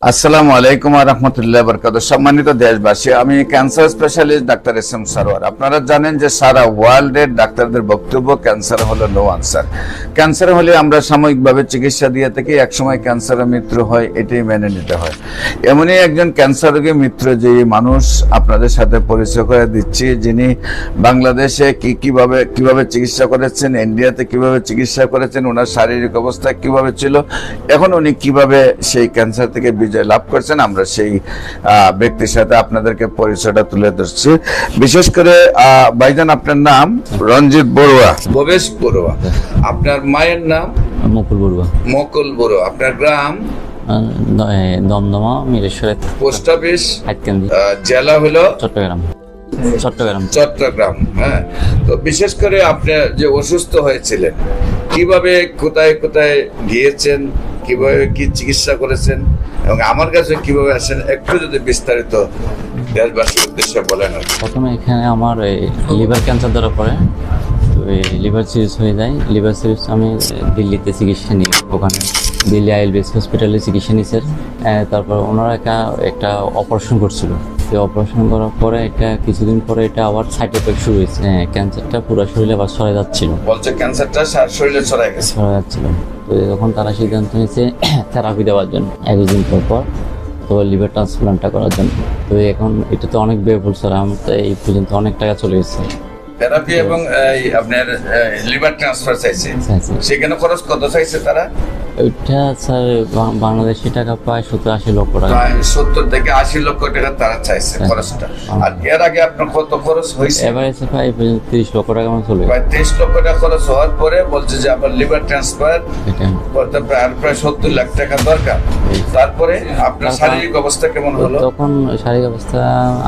আসসালামু আলাইকুম ওয়া রাহমাতুল্লাহি ওয়া বারাকাতুহু। সম্মানিত দেশবাসী, আমি cancer specialist doctor SM. Sarwar. আপনারা জানেন যে সারা ওয়ার্ল্ডের ডাক্তারদের বক্তব্য ক্যান্সার হলো নো আনসার। ক্যান্সার হলে আমরা সাময়িকভাবে চিকিৎসা দিয়ে থাকি, একসময় ক্যান্সারের মৃত্যু হয়, এটাই মেনে নিতে হয়। এমনই একজন ক্যান্সার রোগী মৃত্যু যে মানুষ আপনাদের সাথে পরিচয় করে দিচ্ছি, যিনি বাংলাদেশে কিভাবে চিকিৎসা করেছেন, ইন্ডিয়াতে কিভাবে চিকিৎসা করেছেন, ওনার শারীরিক অবস্থা কিভাবে ছিল, এখন উনি কিভাবে সেই ক্যান্সার থেকে লাভ করছেন, আমরা সেই ব্যক্তির সাথে আপনাদেরকে পরিচয়টা তুলে ধরছি। বিশেষ করে ভাইজান, আপনার নাম রঞ্জিত বড়ুয়া, ভবেশ বড়ুয়া, আপনার মায়ের নাম মুকুল বড়ুয়া। মুকুল বড়ুয়া, আপনার গ্রাম দমদমা মিরেশ্বর, পোস্ট অফিস হাটকেন্দি, জেলা হলো চট্টগ্রাম। চট্টগ্রাম। হ্যাঁ, তো বিশেষ করে আপনি যে অসুস্থ হয়েছিলেন, কিভাবে কোথায় কোথায় গিয়েছেন, কিভাবে কি চিকিৎসা করেছেন এবং আমার কাছে কিভাবে আসেন, একটু যদি বিস্তারিত দেশবাসীর উদ্দেশ্যে বলেন। প্রথমে এখানে আমার লিভার ক্যান্সার ধরা পড়ে, তো এই লিভার সিরিজ হয়ে যায়। লিভার সিরিজ আমি দিল্লিতে চিকিৎসা নিই, ওখানে দিল্লি আইএলবিএস হসপিটালে চিকিৎসা নিয়েছে। তারপর ওনারা একটা অপারেশন করছিল। এই অপারেশন করার পরে কিছুদিন পরে আবার সাইড এফেক্ট শুরু হয়েছে। ক্যান্সারটা পুরো শরীরে আবার ছড়ায় যাচ্ছিল, বলছে ক্যান্সারটা শরীরে ছড়ায় যাচ্ছিল। তো তখন তারা সিদ্ধান্ত নিয়েছে থেরাপি দেওয়ার জন্য 21 দিন পর তো লিভার ট্রান্সপ্লান্টটা করার জন্য। তো এখন এটা তো অনেক ব্যয়বহুল স্যার, আমার তো এই পর্যন্ত অনেক টাকা চলে গেছে। থেরাপি এবং আপনার লিভার ট্রান্সফার চাইছে, সেখানে খরচ কত চাইছে তারা? ওইটা স্যার বাংলাদেশি টাকা প্রায় 70-80 লক্ষ টাকা। প্রায় 70 থেকে 80 লক্ষ টাকা তারা চাইছে খরচটা। আর এর আগে আপনার কত খরচ হয়েছে? এবারে প্রায় 30 লক্ষ টাকা মতো চলে। প্রায় 30 লক্ষ টাকা খরচ হওয়ার পরে বলছে যে আপনার লিভার ট্রান্সফার করতে প্রায় 70 লাখ টাকা দরকার। তারপরে আপনার শারীরিক অবস্থা কেমন হলো? তখন শারীরিক অবস্থা,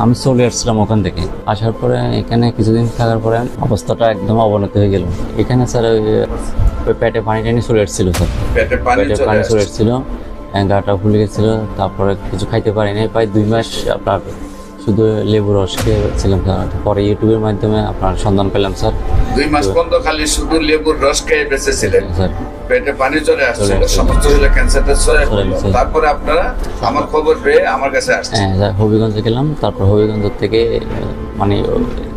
আমি চলে আসছিলাম ওখান থেকে। আসার পরে এখানে কিছুদিন থাকার পরে অবস্থাটা একদম অবনতি হয়ে গেল। এখানে স্যার ওই পেটে পানি চলে এসেছিল স্যার, পেটে পানি চলে এসেছিল, গাটা ফুলে গেছিল। তারপরে কিছু খাইতে পারিনি, প্রায় 2 মাস আপনার শুধু লেবু রস খেয়েছিলাম স্যার। পরে ইউটিউবের মাধ্যমে আপনার সন্ধান পেলাম স্যার। 2 মাস পর্যন্ত খালি শুধু লেবুর রস খেয়ে বেঁচেছিলেন, স্যার। পেটে পানি চলে আসছিল, সমস্ত হইলে ক্যান্সারটা ছড়িয়ে পড়লো। তারপরে আপনারা আমার খবর পেয়ে আমার কাছে আসছেন। হ্যাঁ, হবিগঞ্জে গেলাম। তারপর হবিগঞ্জ থেকে মানে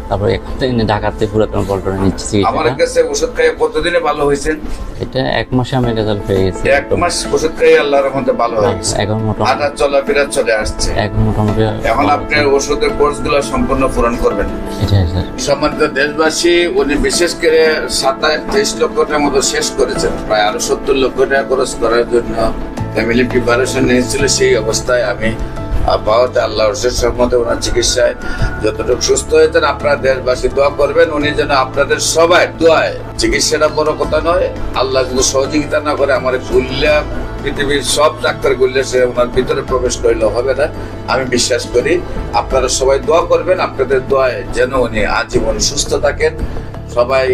তারপর এখান থেকে ঢাকাতে পুরাতন পল্টনে নিচ্ছি। আমার কাছে ওষুধ খাইয়ে কতদিনে ভালো হয়েছেন? এটা 1 মাসে আমি রেজাল্ট পেয়ে গেছি। 1 মাস ওষুধ খাইয়ে আল্লাহর রহমতে ভালো হয়ে গেছে। এখন মোটামুটি হাঁটা চলাফেরা চলে আসছে। এখন মোটামুটি এখন আপনি ওষুধের কোর্সগুলো সম্পূর্ণ পূরণ করবেন। এটাই স্যার। সম্মানিত দেশবাসী, উনি বিশেষ করে 27 লক্ষ টাকার মতো শেষ করেছেন। প্রায় আরো 70 লক্ষ টাকা খরচ করার জন্য ফ্যামিলি প্রিপারেশন নিয়েছিল। সেই অবস্থায় আমি পাওয়াতে আল্লাহর রহমতে ওনার চিকিৎসায় যতটুকু সুস্থ হয়েছেন। আপনারা দেশবাসী দোয়া করবেন, উনি যেন আপনাদের সবাই দোয়ায়, চিকিৎসাটা বড় কথা নয়, আল্লাহ যদি সহযোগিতা না করে আমার গুল্লা পৃথিবীর সব ডাক্তার গুল্লে সে ওনার ভিতরে প্রবেশ করলে হবে না, আমি বিশ্বাস করি। আপনারা সবাই দোয়া করবেন, আপনাদের দোয়ায় যেন উনি আজীবন সুস্থ থাকেন। সবাই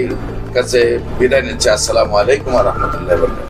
কাছে বিদায় নিচ্ছে। আসসালামু আলাইকুম ওয়া রাহমাতুল্লাহি ওয়া বারাকাতুহু।